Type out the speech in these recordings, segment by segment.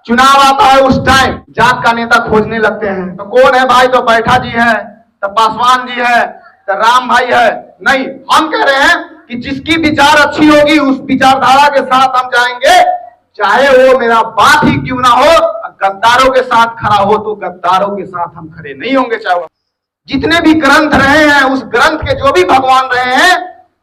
चुनाव आता है उस टाइम जात का नेता खोजने लगते हैं। तो कौन है भाई? तो बैठा जी है, तो पासवान जी है, तो राम भाई है। नहीं, हम कह रहे हैं कि जिसकी विचार अच्छी होगी उस विचारधारा के साथ हम जाएंगे, चाहे वो मेरा बात ही क्यों ना हो। गद्दारों के साथ खड़ा हो तो गद्दारों के साथ हम खड़े नहीं होंगे। चाहे जितने भी ग्रंथ रहे हैं, उस ग्रंथ के जो भी भगवान रहे हैं,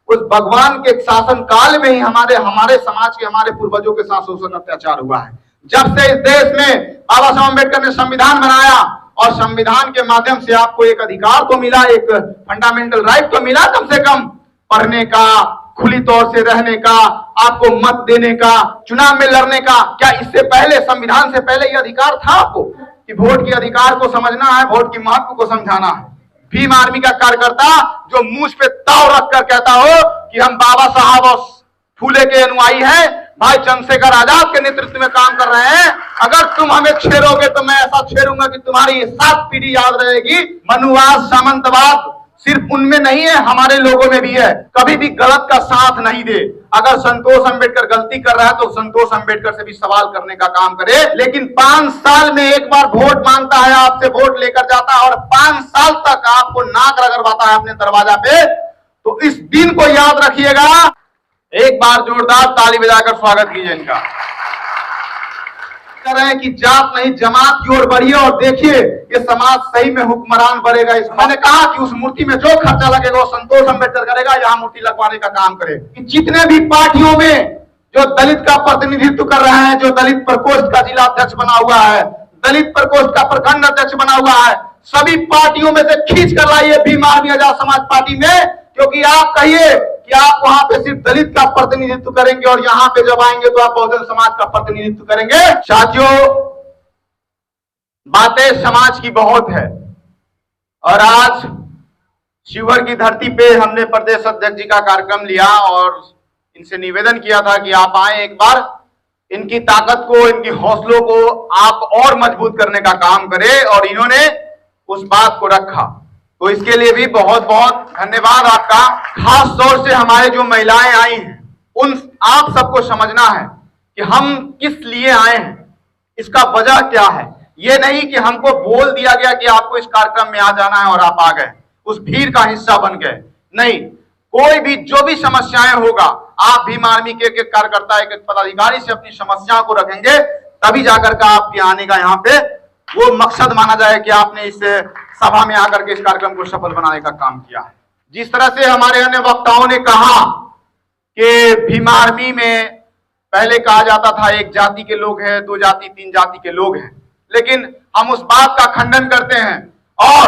उस भगवान के शासन काल में ही हमारे समाज के, हमारे पूर्वजों के साथ शोषण अत्याचार हुआ है। जब से इस देश में बाबा साहब अम्बेडकर ने संविधान बनाया और संविधान के माध्यम से आपको एक अधिकार तो मिला, एक फंडामेंटल राइट तो मिला, कम से कम पढ़ने का, खुली तौर से रहने का, आपको मत देने का, चुनाव में लड़ने का। क्या इससे पहले, संविधान से पहले यह अधिकार था आपको कि वोट के अधिकार को समझना है, वोट की महत्व को समझाना है? भीम आर्मी का कार्यकर्ता जो मुंह पे ताव रखकर कहता हो कि हम बाबा साहब और फूले के अनुयायी हैं, भाई चंद्रशेखर आजाद के नेतृत्व में काम कर रहे हैं, अगर तुम हमें छेड़ोगे तो मैं ऐसा छेड़ूंगा कि तुम्हारी 7 पीढ़ी याद रहेगी। मनुवाद, सामंतवाद सिर्फ उनमें नहीं है, हमारे लोगों में भी है। कभी भी गलत का साथ नहीं दे। अगर संतोष अंबेडकर गलती कर रहा है तो संतोष अंबेडकर से भी सवाल करने का काम करे। लेकिन 5 साल में एक बार वोट मांगता है, आपसे वोट लेकर जाता है और 5 साल तक आपको नाक रगड़वाता है अपने दरवाजा पे, तो इस दिन को याद रखिएगा। एक बार जोरदार ताली बजाकर स्वागत कीजिए इनका। कर रहे हैं कि जात नहीं जमात की ओर बढ़िए और देखिए ये समाज सही में हुक्मरान बढ़ेगा। मैंने कहा कि उस मूर्ति में जो खर्चा लगेगा वो संतोष अंबेडकर करेगा, यहाँ मूर्ति लगवाने का काम करे। कि जितने भी पार्टियों में जो दलित का प्रतिनिधित्व कर रहे हैं, जो दलित प्रकोष्ठ का जिला अध्यक्ष बना हुआ है, दलित प्रकोष्ठ का प्रखंड अध्यक्ष बना हुआ है, सभी पार्टियों में से खींच कर लाइए भीम आर्मी आजाद समाज पार्टी में, क्योंकि आप कहिए कि आप वहां पे सिर्फ दलित का प्रतिनिधित्व करेंगे और यहाँ पे जब आएंगे तो आप बहुजन समाज का प्रतिनिधित्व करेंगे। साथियों, बातें समाज की बहुत है और आज शिवहर की धरती पे हमने प्रदेश अध्यक्ष जी का कार्यक्रम लिया और इनसे निवेदन किया था कि आप आए, एक बार इनकी ताकत को, इनकी हौसलों को आप और मजबूत करने का काम करें, और इन्होंने उस बात को रखा। तो इसके लिए भी बहुत बहुत धन्यवाद आपका। खास तौर से हमारे जो महिलाएं आई हैं, उन आप सबको समझना है कि हम किस लिए आए हैं, इसका वजह क्या है। ये नहीं कि हमको बोल दिया गया कि आपको इस कार्यक्रम में आ जाना है और आप आ गए, उस भीड़ का हिस्सा बन गए। नहीं, कोई भी जो भी समस्याएं होगा, आप भीम आर्मी के एक कार्यकर्ता, एक पदाधिकारी से अपनी समस्याओं को रखेंगे, तभी जाकर के आपके आने का यहाँ पे वो मकसद माना जाए कि आपने इस सभा में आकर के इस कार्यक्रम को सफल बनाने का काम किया है। जिस तरह से हमारे अन्य वक्ताओं ने कहा कि भीम आर्मी में पहले कहा जाता था एक जाति के लोग हैं, 2 जाति 3 जाति के लोग हैं, लेकिन हम उस बात का खंडन करते हैं और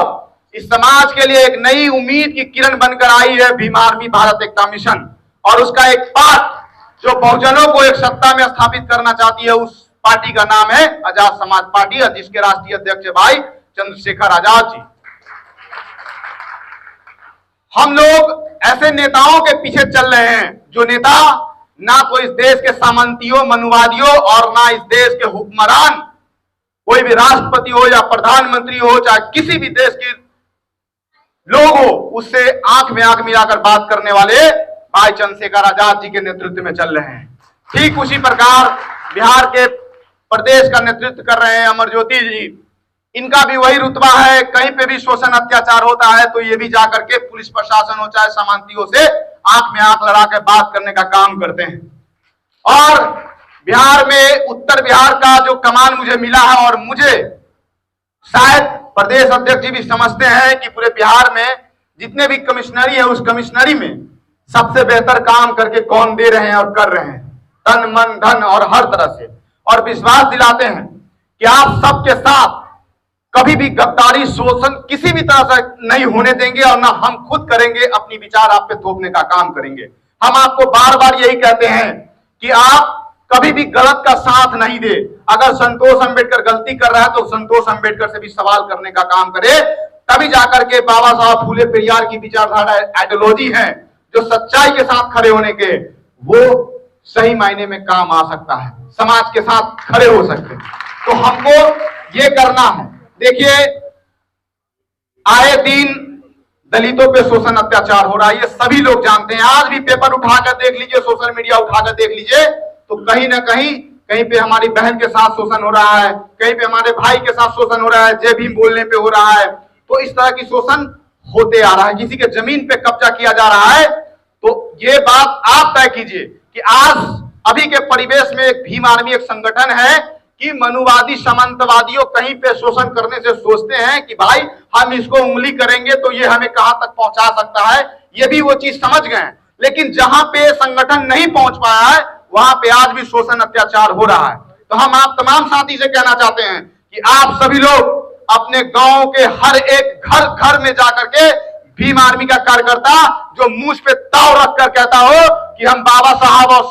इस समाज के लिए एक नई उम्मीद की किरण बनकर आई है भीम आर्मी भारत एकता मिशन। और उसका एक पार्ट जो बहुजनों को एक सत्ता में स्थापित करना चाहती है, उस पार्टी का नाम है आजाद समाज पार्टी, जिसके राष्ट्रीय अध्यक्ष भाई चंद्रशेखर आजाद जी। हम लोग ऐसे नेताओं के पीछे चल रहे हैं जो नेता ना तो इस देश के सामंतियों, मनुवादियों और ना इस देश के हुक्मरान, कोई भी राष्ट्रपति हो या प्रधानमंत्री हो, चाहे किसी भी देश के लोग हो, उससे आंख में आंख मिलाकर बात करने वाले भाई चंद्रशेखर आजाद जी के नेतृत्व में चल रहे हैं। ठीक उसी प्रकार बिहार के प्रदेश का नेतृत्व कर रहे हैं अमरज्योति जी, इनका भी वही रुतबा है। कहीं पे भी शोषण अत्याचार होता है तो ये भी जाकर के पुलिस प्रशासन हो चाहे सामंतियों से आंख में आंख लड़ा के बात करने का काम करते हैं। और बिहार में, उत्तर बिहार का जो कमान मुझे मिला है, और मुझे शायद प्रदेश अध्यक्ष जी भी समझते हैं कि पूरे बिहार में जितने भी कमिश्नरी है, उस कमिश्नरी में सबसे बेहतर काम करके कौन दे रहे हैं और कर रहे हैं, तन मन धन और हर तरह से, और विश्वास दिलाते हैं कि आप सबके साथ कभी भी गद्दारी, शोषण किसी भी तरह से नहीं होने देंगे और ना हम खुद करेंगे, अपनी विचार आप पे थोपने का काम करेंगे। हम आपको बार बार यही कहते हैं कि आप कभी भी गलत का साथ नहीं दे। अगर संतोष अंबेडकर गलती कर रहा है तो संतोष अंबेडकर से भी सवाल करने का काम करे, तभी जाकर के बाबा साहब फूले पेरियार की विचारधारा, आइडियोलॉजी है जो सच्चाई के साथ खड़े होने के, वो सही मायने में काम आ सकता है, समाज के साथ खड़े हो सकते हैं। तो हमको ये करना है। देखिए, आए दिन दलितों पे शोषण अत्याचार हो रहा है, ये सभी लोग जानते हैं। आज भी पेपर उठाकर देख लीजिए, सोशल मीडिया उठाकर देख लीजिए, तो कहीं ना कहीं कहीं पे हमारी बहन के साथ शोषण हो रहा है, कहीं पे हमारे भाई के साथ शोषण हो रहा है, जय भीम बोलने पे हो रहा है। तो इस तरह की शोषण होते आ रहा है, किसी के जमीन पे कब्जा किया जा रहा है। तो ये बात आप तय कीजिए कि आज अभी के परिवेश में एक भीम आर्मी एक संगठन है कि मनुवादी सामंतवादियों कहीं पे शोषण करने से सोचते हैं कि भाई हम इसको उंगली करेंगे तो ये हमें कहां तक पहुंचा सकता है, ये भी वो चीज समझ गए हैं। लेकिन जहां पे संगठन नहीं पहुंच पाया है वहां पे आज भी शोषण अत्याचार हो रहा है। तो हम आप तमाम साथी से कहना चाहते हैं कि आप सभी लोग अपने गांव के हर एक घर घर में जाकर के भीम आर्मी का कार्यकर्ता जो मुझ पे ताव रखकर कहता हो कि हम बाबा साहब और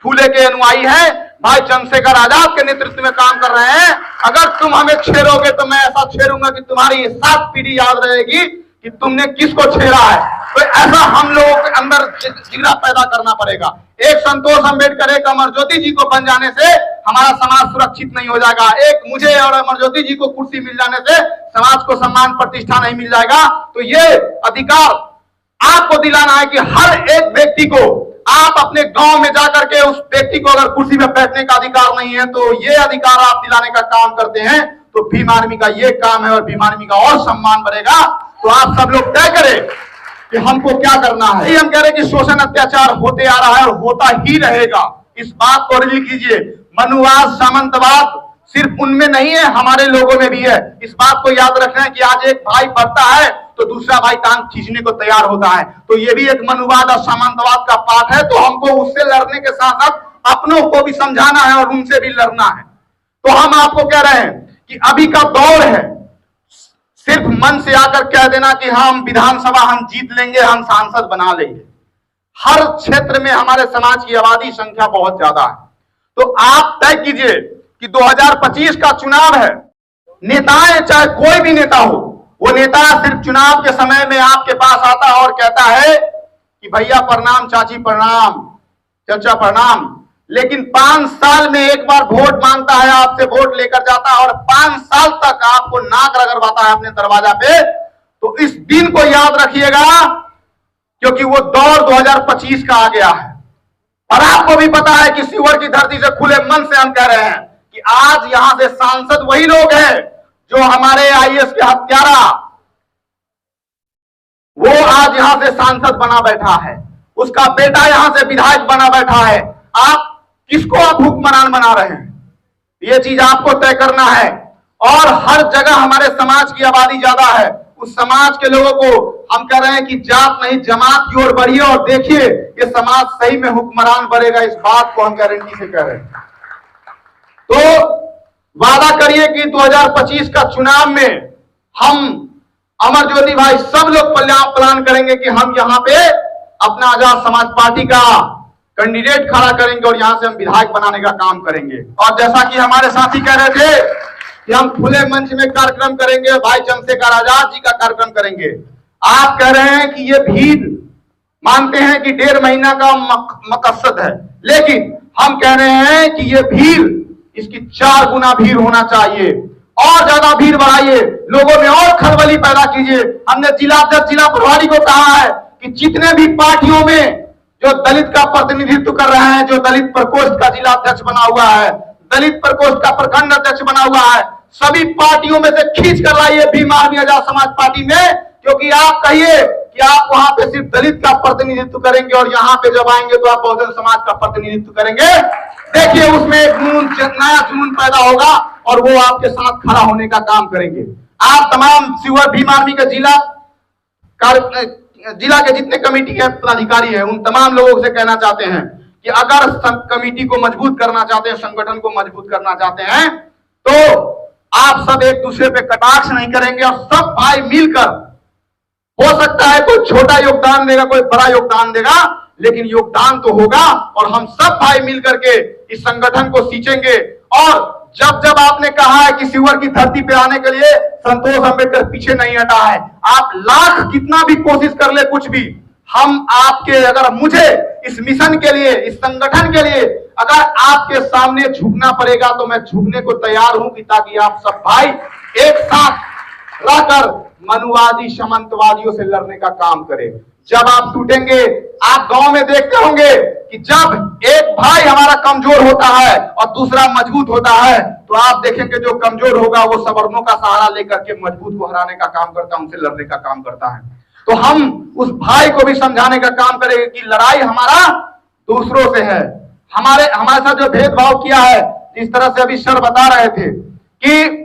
फूले के अनुयायी हैं, भाई चंद्रशेखर आजाद के नेतृत्व में काम कर रहे हैं, अगर तुम हमें छेड़ोगे तो मैं ऐसा छेड़ूंगा कि तुम्हारी 7 पीढ़ी याद रहेगी कि तुमने किसको छेड़ा है। तो ऐसा हम लोगों के अंदर जिगरा पैदा करना पड़ेगा। एक संतोष अम्बेडकर, एक अमरज्योति जी को बन जाने से हमारा समाज सुरक्षित नहीं हो जाएगा। एक मुझे और अमरज्योति जी को कुर्सी मिल जाने से समाज को सम्मान प्रतिष्ठा नहीं मिल जाएगा। तो ये अधिकार आपको दिलाना है कि हर एक व्यक्ति को, आप अपने गांव में जाकर के उस व्यक्ति को अगर कुर्सी में बैठने का अधिकार नहीं है तो ये अधिकार आप दिलाने का काम करते हैं। तो भीम आर्मी का ये काम है और भीम आर्मी का और सम्मान बढ़ेगा। तो आप सब लोग तय करें कि हमको क्या करना है। हम कह रहे हैं कि शोषण अत्याचार होते आ रहा है और होता ही रहेगा, इस बात को लिख लीजिए। मनुवाद सामंतवाद सिर्फ उनमें नहीं है, हमारे लोगों में भी है। इस बात को याद रखना है कि आज एक भाई बढ़ता है तो दूसरा भाई टांग खींचने को तैयार होता है। तो ये भी एक मनुवाद और सामंतवाद का पाठ है। तो हमको उससे लड़ने के साथ साथ अपनों को भी समझाना है और उनसे भी लड़ना है। तो हम आपको कह रहे हैं कि अभी का दौर है, सिर्फ मन से आकर कह देना कि हम विधानसभा हम जीत लेंगे, हम सांसद बना लेंगे। हर क्षेत्र में हमारे समाज की आबादी संख्या बहुत ज्यादा है। तो आप तय कीजिए कि 2025 का चुनाव है, नेताएं चाहे कोई भी नेता हो, वो नेता सिर्फ चुनाव के समय में आपके पास आता है और कहता है कि भैया प्रणाम, चाची प्रणाम, चाचा प्रणाम, लेकिन 5 साल में एक बार वोट मांगता है, आपसे वोट लेकर जाता है और 5 साल तक आपको नाक रगड़वाता है अपने दरवाजा पे। तो इस दिन को याद रखिएगा क्योंकि वो दौर 2025 का आ गया है। और आपको भी पता है कि शिवहर की धरती से खुले मन से हम कह रहे हैं कि आज यहां से सांसद वही लोग हैं जो हमारे आईएएस के हत्यारा, वो आज यहां से सांसद बना बैठा है, उसका बेटा यहां से विधायक बना बैठा है। आप किसको आप हुक्मरान बना रहे हैं, ये चीज आपको तय करना है। और हर जगह हमारे समाज की आबादी ज्यादा है, उस समाज के लोगों को हम कह रहे हैं कि जात नहीं जमात की ओर बढ़िए और देखिए ये समाज सही में हुक्मरान बनेगा। इस बात को हम गारंटी से कह रहे हैं। तो वादा करिए कि 2025 का चुनाव में हम अमरज्योति भाई सब लोग प्लान करेंगे कि हम यहाँ पे अपना आजाद समाज पार्टी का कैंडिडेट खड़ा करेंगे और यहां से हम विधायक बनाने का काम करेंगे। और जैसा कि हमारे साथी कह रहे थे कि हम खुले मंच में कार्यक्रम करेंगे, भाई चंद्रशेखर आजाद जी का कार्यक्रम करेंगे। आप कह रहे हैं कि ये भीड़ मानते हैं कि 1.5 महीना का मकसद है, लेकिन हम कह रहे हैं कि ये भीड़, इसकी 4 गुना भीड़ होना चाहिए। और ज्यादा भीड़ बढ़ाइए, लोगों में और खलबली पैदा कीजिए। हमने जिलाध्यक्ष, जिला प्रभारी को कहा है कि जितने भी पार्टियों में जो दलित का प्रतिनिधित्व कर रहे हैं, जो दलित प्रकोष्ठ का जिला अध्यक्ष बना हुआ है, दलित प्रकोष्ठ का प्रखंड अध्यक्ष बना हुआ है, सभी पार्टियों में से खींच कर लाइए भीम आर्मी आजाद समाज पार्टी में। क्योंकि आप कहिए कि आप वहां पे सिर्फ दलित का प्रतिनिधित्व करेंगे और यहाँ पे जब आएंगे तो आप बहुजन समाज का प्रतिनिधित्व करेंगे। देखिए उसमें एक नया जुनून पैदा होगा और वो आपके साथ खड़ा होने का काम करेंगे। आप तमाम शिवहर भीम आर्मी के जिला के जितने कमेटी के पदाधिकारी हैं, उन तमाम लोगों से कहना चाहते हैं कि अगर कमेटी को मजबूत करना चाहते हैं, संगठन को मजबूत करना चाहते हैं, तो आप सब एक दूसरे पे कटाक्ष नहीं करेंगे और सब भाई मिलकर, हो सकता है कोई छोटा योगदान देगा, कोई बड़ा योगदान देगा, लेकिन योगदान तो होगा और हम सब भाई मिलकर के इस संगठन को सींचेंगे। और जब जब आपने कहा है कि शिवहर की धरती पे आने के लिए संतोष अम्बेडकर पीछे नहीं हटा है, आप लाख कितना भी कोशिश कर ले, कुछ भी, हम आपके, अगर मुझे इस मिशन के लिए, इस संगठन के लिए अगर आपके सामने झुकना पड़ेगा तो मैं झुकने को तैयार हूं, कि ताकि आप सब भाई एक साथ रहकर मनुवादी सामंतवादियों से लड़ने का काम करें। जब आप टूटेंगे, आप गांव में देखते होंगे कि जब एक भाई हमारा कमजोर होता है और दूसरा मजबूत होता है, तो आप देखेंगे जो कमजोर होगा वो सवर्णों का सहारा लेकर के मजबूत को हराने का काम करता है, उनसे लड़ने का काम करता है। तो हम उस भाई को भी समझाने का काम करेंगे कि लड़ाई हमारा दूसरों से है। हमारे साथ जो भेदभाव किया है, जिस तरह से अभी सर बता रहे थे कि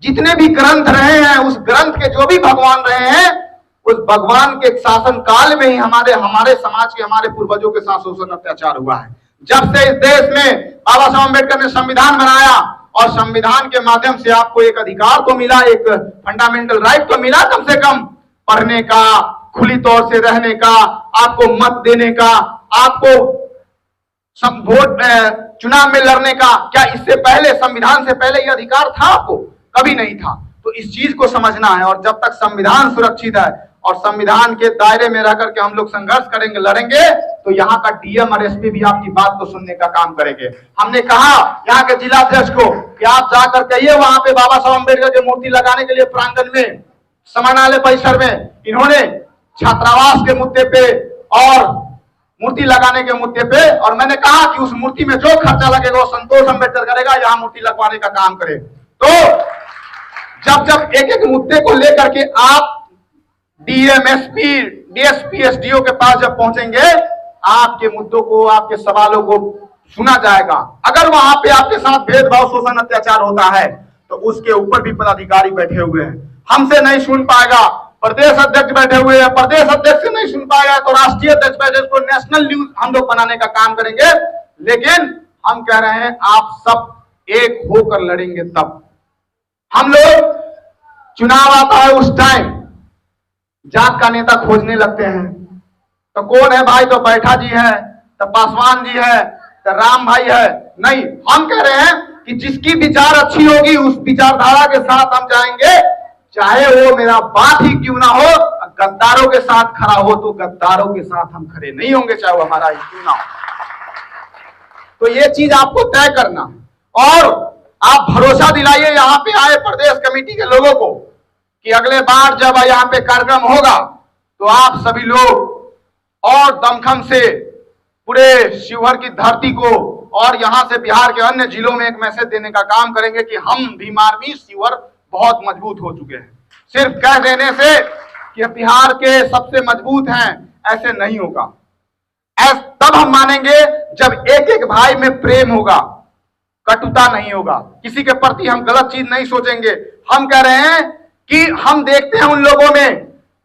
जितने भी ग्रंथ रहे हैं, उस ग्रंथ के जो भी भगवान रहे हैं, उस भगवान के शासन काल में ही हमारे समाज के, हमारे पूर्वजों के साथ शोषण अत्याचार हुआ है। जब से इस देश में बाबा साहब अम्बेडकर ने संविधान बनाया और संविधान के माध्यम से आपको एक अधिकार तो मिला, एक फंडामेंटल राइट तो मिला कम से कम पढ़ने का, खुली तौर से रहने का, आपको मत देने का, आपको वोट चुनाव में लड़ने का। क्या इससे पहले, संविधान से पहले यह अधिकार था आपको? कभी नहीं था। तो इस चीज को समझना है, और जब तक संविधान सुरक्षित है और संविधान के दायरे में रहकर के हम लोग संघर्ष करेंगे, लड़ेंगे, तो यहाँ का डीएम और एसपी भी आपकी बात को सुनने का काम करेंगे। हमने कहा यहाँ के जिलाध्यक्ष को कि आप जाकर कहिए वहां पे बाबा साहब अम्बेडकर की मूर्ति लगाने के लिए प्रांगण में, समानालय परिसर में इन्होंने छात्रावास के मुद्दे पे और मूर्ति लगाने के मुद्दे पे, और मैंने कहा कि उस मूर्ति में जो खर्चा लगेगा वो संतोष अम्बेडकर करेगा, यहाँ मूर्ति लगवाने का काम करे। तो जब एक एक मुद्दे को लेकर के आप डीएम, एसपी, डीएसपी, एसडीओ के पास जब पहुंचेंगे, आपके मुद्दों को, आपके सवालों को सुना जाएगा। अगर वहां पे आपके साथ भेदभाव, शोषण, अत्याचार होता है, तो उसके ऊपर भी पदाधिकारी बैठे हुए हैं, हमसे नहीं सुन पाएगा। प्रदेश अध्यक्ष बैठे हुए हैं, प्रदेश अध्यक्ष से नहीं सुन पाएगा तो राष्ट्रीय अध्यक्ष बैठे, उसको नेशनल न्यूज हम लोग बनाने का काम करेंगे। लेकिन हम कह रहे हैं आप सब एक होकर लड़ेंगे तब। हम लोग चुनाव आता है उस टाइम जात का नेता खोजने लगते हैं, तो कौन है भाई? तो बैठा जी है, तो पासवान जी है, तो राम भाई है। नहीं, हम कह रहे हैं कि जिसकी विचार अच्छी होगी उस विचारधारा के साथ हम जाएंगे, चाहे वो मेरा बात ही क्यों ना हो। गद्दारों के साथ खड़ा हो तो गद्दारों के साथ हम खड़े नहीं होंगे, चाहे वो हमारा ही क्यों ना हो। तो ये चीज आपको तय करना, और आप भरोसा दिलाइए यहाँ पे आए प्रदेश कमेटी के लोगों को कि अगले बार जब यहाँ पे कार्यक्रम होगा तो आप सभी लोग और दमखम से पूरे शिवहर की धरती को और यहाँ से बिहार के अन्य जिलों में एक मैसेज देने का काम करेंगे कि हम भीम आर्मी शिवहर बहुत मजबूत हो चुके हैं। सिर्फ कह देने से कि बिहार के सबसे मजबूत हैं, ऐसे नहीं होगा। तब हम मानेंगे जब एक एक भाई में प्रेम होगा, कटुता नहीं होगा, किसी के प्रति हम गलत चीज नहीं सोचेंगे। हम कह रहे हैं कि हम देखते हैं उन लोगों में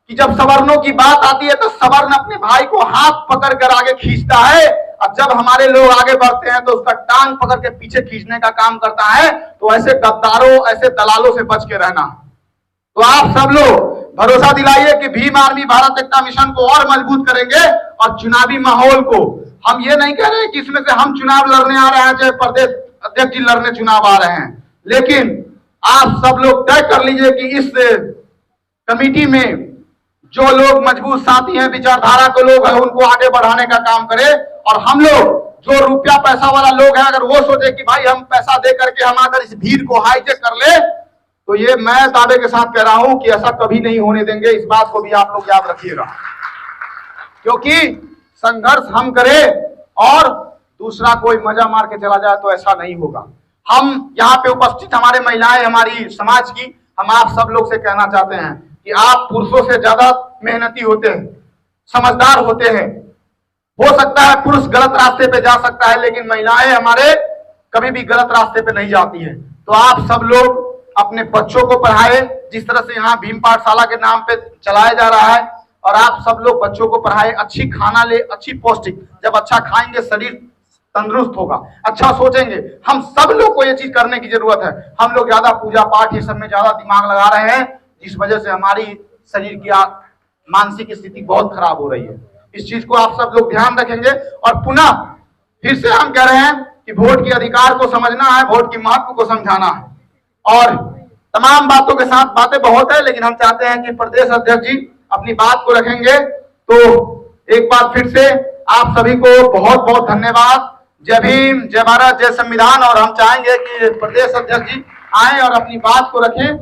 कि जब सवर्णों की बात आती है तो सवर्ण अपने भाई को हाथ पकड़ कर आगे खींचता है, और जब हमारे लोग आगे बढ़ते हैं तो उसका टांग पकड़ के पीछे खींचने का काम करता है। तो ऐसे गद्दारों, ऐसे दलालों से बच के रहना। तो आप सब लोग भरोसा दिलाइए कि भीम आर्मी भारत एकता मिशन को और मजबूत करेंगे, और चुनावी माहौल को हम ये नहीं कह रहे कि इसमें से हम चुनाव लड़ने आ रहे हैं, चाहे प्रदेश अध्यक्ष जी लड़ने चुनाव आ रहे हैं, लेकिन आप सब लोग तय कर लीजिए कि इस कमेटी में जो लोग मजबूत साथी हैं, विचारधारा के लोग हैं, उनको आगे बढ़ाने का काम करें। और हम लोग जो रुपया पैसा वाला लोग हैं, अगर वो सोचे कि भाई हम पैसा दे करके हम आकर इस भीड़ को हाईजेक कर ले, तो ये मैं दावे के साथ कह रहा हूं कि ऐसा कभी नहीं होने देंगे। इस बात को भी आप लोग याद रखिएगा, क्योंकि संघर्ष हम करें और दूसरा कोई मजा मार के चला जाए तो ऐसा नहीं होगा। हम यहाँ पे उपस्थित हमारे महिलाएं, हमारी समाज की, हम आप सब लोग से कहना चाहते हैं कि आप पुरुषों से ज्यादा मेहनती होते हैं, समझदार होते हैं। हो सकता है पुरुष गलत रास्ते पे जा सकता है, लेकिन महिलाएं हमारे कभी भी गलत रास्ते पे नहीं जाती है। तो आप सब लोग अपने बच्चों को पढ़ाए, जिस तरह से यहाँ भीम पाठशाला के नाम पे चलाया जा रहा है, और आप सब लोग बच्चों को पढ़ाए, अच्छी खाना ले, अच्छी पौष्टिक। जब अच्छा खाएंगे शरीर तंदुरुस्त होगा, अच्छा सोचेंगे। हम सब लोग को ये चीज करने की जरूरत है। हम लोग ज्यादा पूजा पाठ ये सब में ज्यादा दिमाग लगा रहे हैं, जिस वजह से हमारी शरीर की मानसिक स्थिति बहुत खराब हो रही है। इस चीज को आप सब लोग ध्यान रखेंगे। और पुनः फिर से हम कह रहे हैं कि वोट के अधिकार को समझना है, वोट की महत्व को समझाना है, और तमाम बातों के साथ बातें बहुत है, लेकिन हम चाहते हैं कि प्रदेश अध्यक्ष जी अपनी बात को रखेंगे। तो एक बार फिर से आप सभी को बहुत बहुत धन्यवाद। जय भीम, जय भारत, जय संविधान। और हम चाहेंगे कि प्रदेश अध्यक्ष जी आए और अपनी बात को रखें।